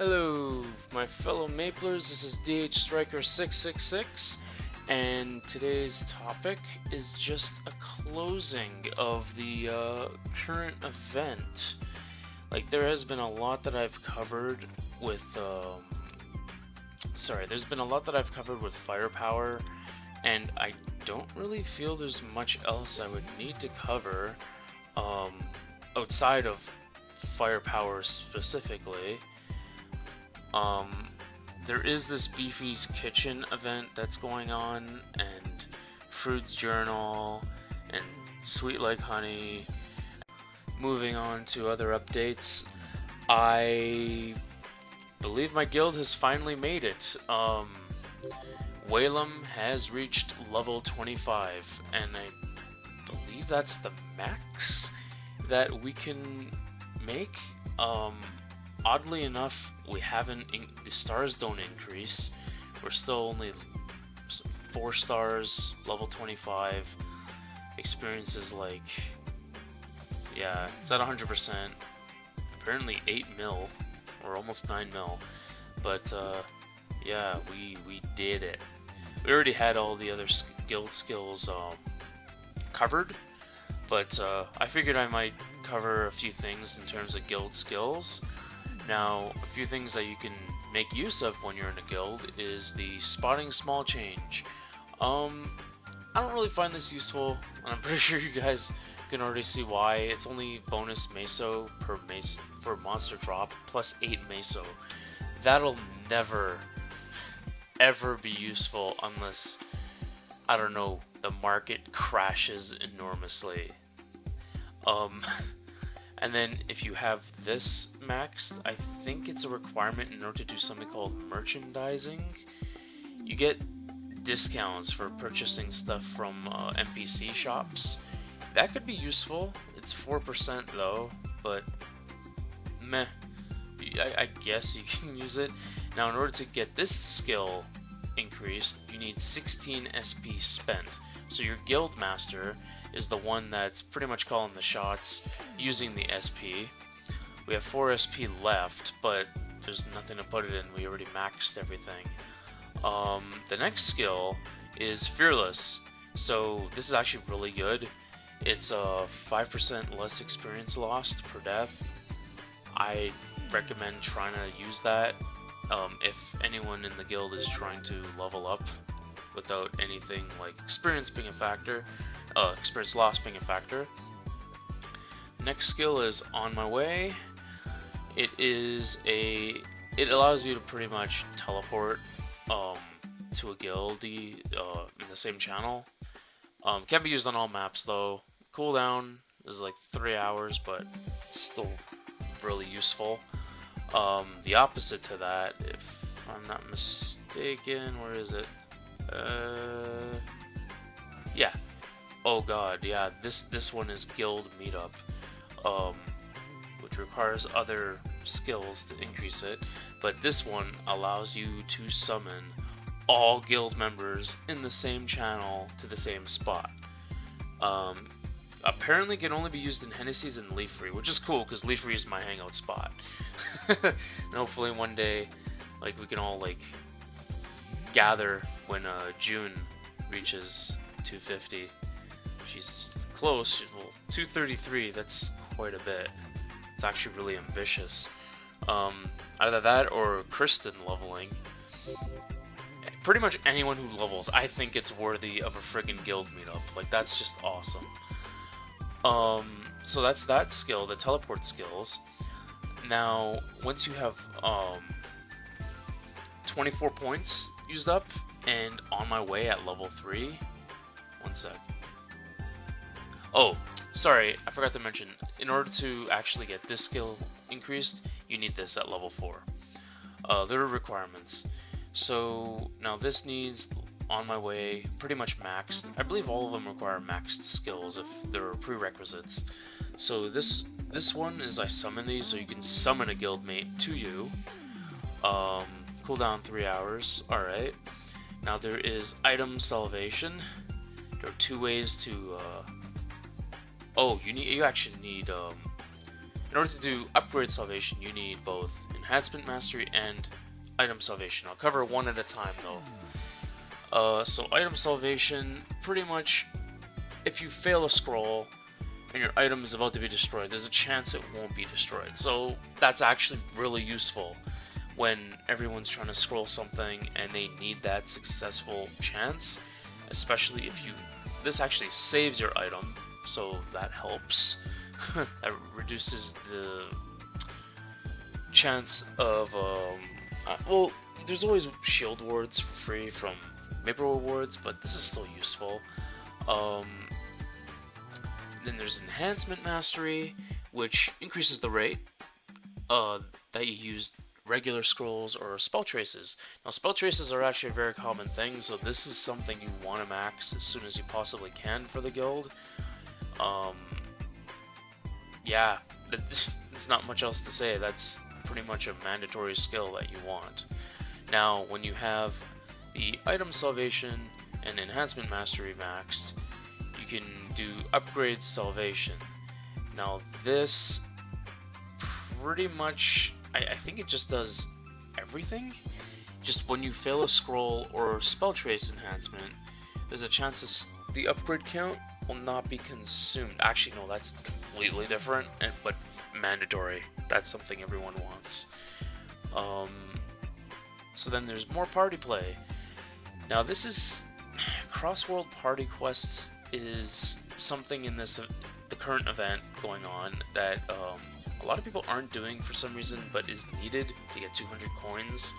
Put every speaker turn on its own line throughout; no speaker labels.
Hello, my fellow Maplers, this is DHStriker666, and today's topic is just a closing of the current event. Like, there has been a lot that I've covered with, there's been a lot that I've covered with firepower, and I don't really feel there's much else I would need to cover, outside of firepower specifically. There is this Beefy's Kitchen event that's going on, and Fruit's Journal, and Sweet Like Honey. Moving on to other updates, I believe my guild has finally made it. Waelim has reached level 25, and I believe that's the max that we can make. Oddly enough, we haven't, the stars don't increase. We're still only 4 stars, level 25. Experience is like, yeah, it's at 100%. Apparently 8 mil, or almost 9 mil. But, yeah, we did it. We already had all the other guild skills covered, but I figured I might cover a few things in terms of guild skills. Now, a few things that you can make use of when you're in a guild is the spotting small change. I don't really find this useful, and I'm pretty sure you guys can already see why. It's only bonus meso per for monster drop, plus 8 meso. That'll never, ever be useful unless, I don't know, the market crashes enormously. And then if you have this maxed, I think it's a requirement in order to do something called merchandising. You get discounts for purchasing stuff from NPC shops. That could be useful. It's 4% though, but meh. I guess you can use it. Now, in order to get this skill increased, you need 16 SP spent. So your guild master is the one that's pretty much calling the shots using the SP. We have 4 SP left, but there's nothing to put it in. We already maxed everything. The next skill is Fearless. So this is actually really good. It's 5% less experience lost per death. I recommend trying to use that if anyone in the guild is trying to level up without anything like experience being a factor, experience loss being a factor. Next skill is On My Way. It allows you to pretty much teleport to a guild in the same channel. Can be used on all maps though. Cooldown is like 3 hours, but still really useful. The opposite to that, if I'm not mistaken, where is it? Yeah. Oh god, yeah. This one is Guild Meetup, which requires other skills to increase it. But this one allows you to summon all guild members in the same channel to the same spot. Apparently can only be used in Hennessy's and Leafree, which is cool because Leafree is my hangout spot. And hopefully one day, like, we can all like gather when June reaches 250. She's close. Well, 233. That's quite a bit. It's actually really ambitious. Either that or Kristin leveling. Pretty much anyone who levels, I think it's worthy of a friggin' guild meetup. Like, that's just awesome. So that's that skill, the teleport skills. Now, once you have 24 points used up and On My Way at level 3. One sec. Oh, sorry, I forgot to mention, in order to actually get this skill increased, you need this at level 4. There are requirements. So now this needs On My Way pretty much maxed. I believe all of them require maxed skills if there are prerequisites. So this one is I summon these, so you can summon a guildmate to you. Cooldown 3 hours. Alright. Now there is Item Salvation. There are 2 ways to you actually need in order to do upgrade salvation, you need both an Enhancement Mastery and Item Salvation. I'll cover one at a time though. So Item Salvation, pretty much, if you fail a scroll and your item is about to be destroyed, there's a chance it won't be destroyed. So that's actually really useful when everyone's trying to scroll something and they need that successful chance, especially if this actually saves your item, so that helps. That reduces the chance of well, there's always shield wards for free from Maple Wards, but this is still useful. Then there's Enhancement Mastery, which increases the rate that you use regular scrolls or spell traces. Now, spell traces are actually a very common thing, so this is something you want to max as soon as you possibly can for the guild. Yeah, there's not much else to say. That's pretty much a mandatory skill that you want. Now, when you have the Item Salvation and Enhancement Mastery maxed, you can do Upgrade Salvation. Now this pretty much, I think it just does everything. Just when you fail a scroll or spell trace enhancement, there's a chance the upgrade count will not be consumed. Actually, no, that's completely different, but mandatory. That's something everyone wants. So then there's more party play. Now this is cross-world party quests is something in the current event going on that a lot of people aren't doing for some reason, but is needed to get 200 coins.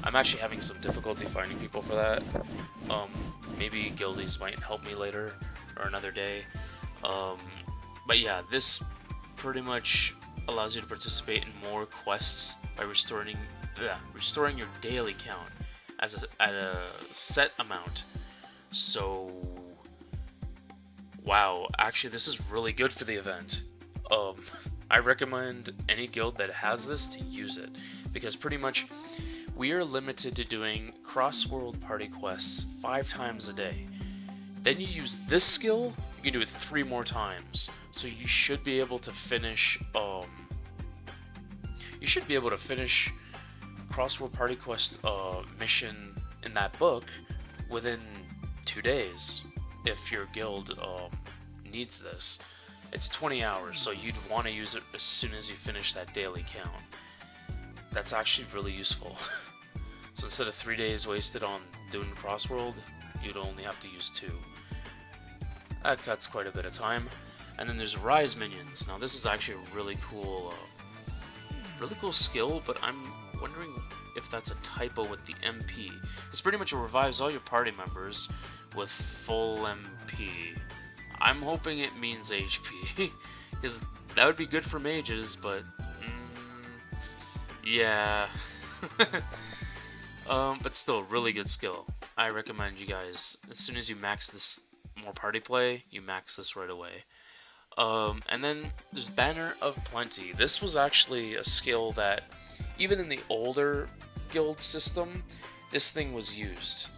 I'm actually having some difficulty finding people for that. Maybe guildies might help me later or another day. But yeah, this pretty much allows you to participate in more quests by restoring your daily count at a set amount. So wow, actually this is really good for the event. I recommend any guild that has this to use it, because pretty much we are limited to doing cross-world party quests 5 times a day. Then you use this skill, you can do it 3 more times. So you should be able to finish cross-world party quest mission in that book within 2 days if your guild needs this. It's 20 hours, so you'd want to use it as soon as you finish that daily count. That's actually really useful. So instead of 3 days wasted on doing crossworld, you'd only have to use 2. That cuts quite a bit of time. And then there's Rise Minions. Now this is actually a really cool skill, but I'm wondering if that's a typo with the MP. It's pretty much it revives all your party members with full MP. I'm hoping it means HP, because that would be good for mages, but yeah. But still, really good skill. I recommend you guys, as soon as you max this more party play, you max this right away. And then there's Banner of Plenty. This was actually a skill that, even in the older guild system, this thing was used.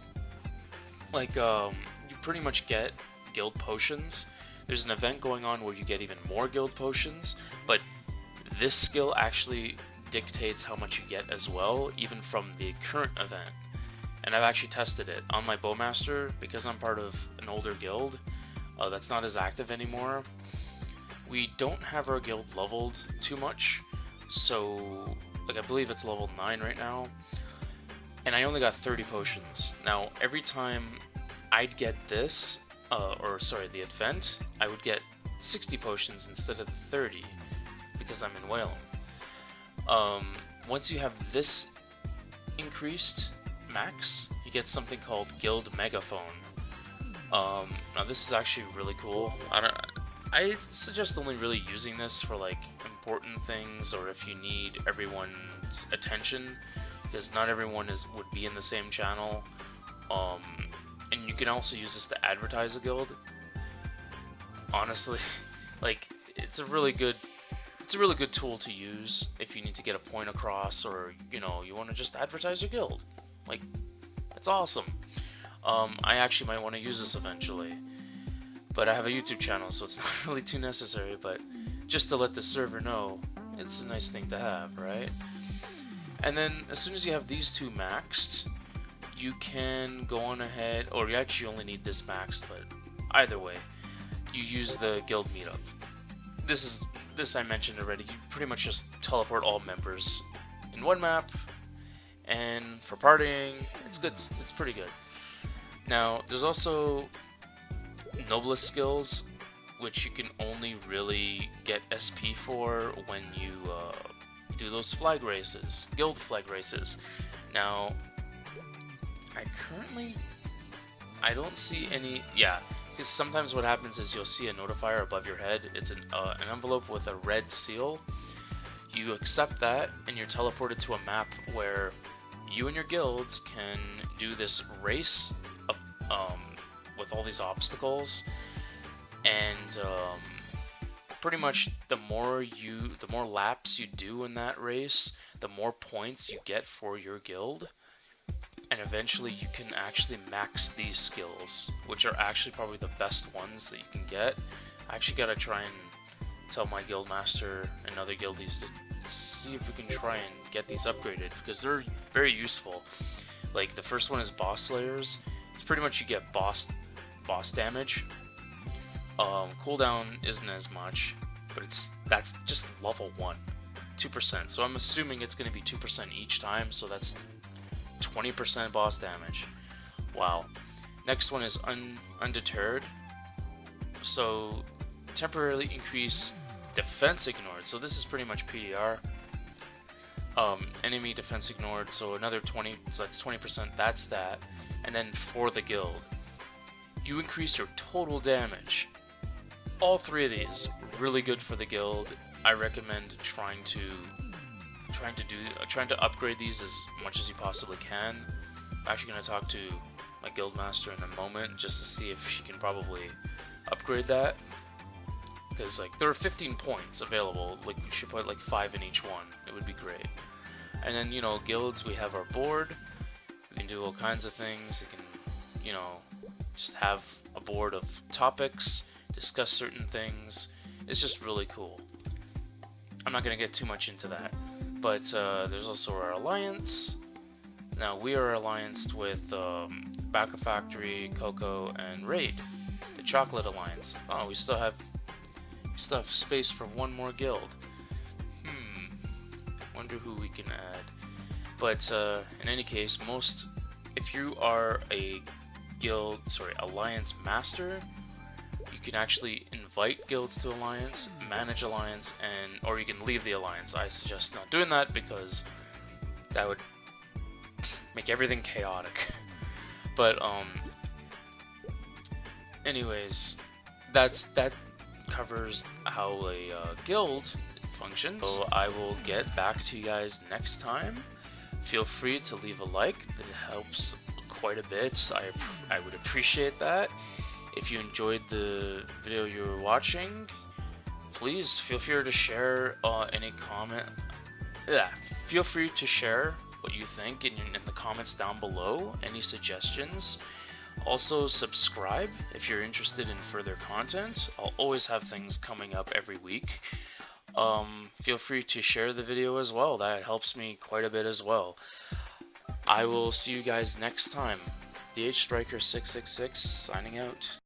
Like, you pretty much get guild potions. There's an event going on where you get even more guild potions, but this skill actually dictates how much you get as well, even from the current event. And I've actually tested it on my Bowmaster, because I'm part of an older guild that's not as active anymore. We don't have our guild leveled too much, so like I believe it's level 9 right now, and I only got 30 potions. Now every time I'd get this, the event, I would get 60 potions instead of 30, because I'm in Waelim. Once you have this increased max, you get something called Guild Megaphone. Now this is actually really cool. I suggest only really using this for like important things, or if you need everyone's attention, because not everyone would be in the same channel. And you can also use this to advertise a guild. Honestly, like it's a really good tool to use if you need to get a point across, or you want to just advertise your guild. Like, it's awesome. I actually might want to use this eventually, but I have a YouTube channel, so it's not really too necessary, but just to let the server know, it's a nice thing to have, right? And then as soon as you have these two maxed, you can go on ahead, or you actually only need this maxed, but either way, you use the guild meetup. This I mentioned already. You pretty much just teleport all members in one map, and for partying, it's good. It's pretty good. Now, there's also noblest skills, which you can only really get SP for when you do those flag races, guild flag races. Now, I don't see any. Yeah, because sometimes what happens is you'll see a notifier above your head. It's an envelope with a red seal. You accept that, and you're teleported to a map where you and your guilds can do this race of, with all these obstacles, and pretty much the more laps you do in that race, the more points you get for your guild. And eventually you can actually max these skills, which are actually probably the best ones that you can get. I actually gotta try and tell my guild master and other guildies to see if we can try and get these upgraded, because they're very useful. Like the first one is boss slayers. It's pretty much you get boss damage. Cooldown isn't as much, but that's just level 1, 2%. So I'm assuming it's going to be 2% each time, so that's 20% boss damage. Wow. Next one is Undeterred. So temporarily increase defense ignored. So this is pretty much PDR. Enemy defense ignored. So another 20. So that's 20%. That's that. And then for the guild, you increase your total damage. All three of these really good for the guild. I recommend trying to upgrade these as much as you possibly can. I'm actually going to talk to my guild master in a moment just to see if she can probably upgrade that, because like there are 15 points available. Like we should put like 5 in each one. It would be great. And then, you know, guilds, we have our board. We can do all kinds of things. We can, you know, just have a board of topics, discuss certain things. It's just really cool. I'm not going to get too much into that. But there's also our alliance. Now we are allianced with Baka Factory, Coco, and Raid, the Chocolate Alliance. Oh, we still have space for one more guild. Wonder who we can add. But in any case, if you are a alliance master, you can actually invite guilds to alliance, manage alliance, or you can leave the alliance. I suggest not doing that because that would make everything chaotic. But anyways, that covers how a guild functions. So I will get back to you guys next time. Feel free to leave a like. That helps quite a bit. I would appreciate that. If you enjoyed the video you were watching, please feel free to share any comment. Yeah, feel free to share what you think in the comments down below, any suggestions. Also subscribe if you're interested in further content. I'll always have things coming up every week. Feel free to share the video as well. That helps me quite a bit as well. I will see you guys next time. DHStriker666 signing out.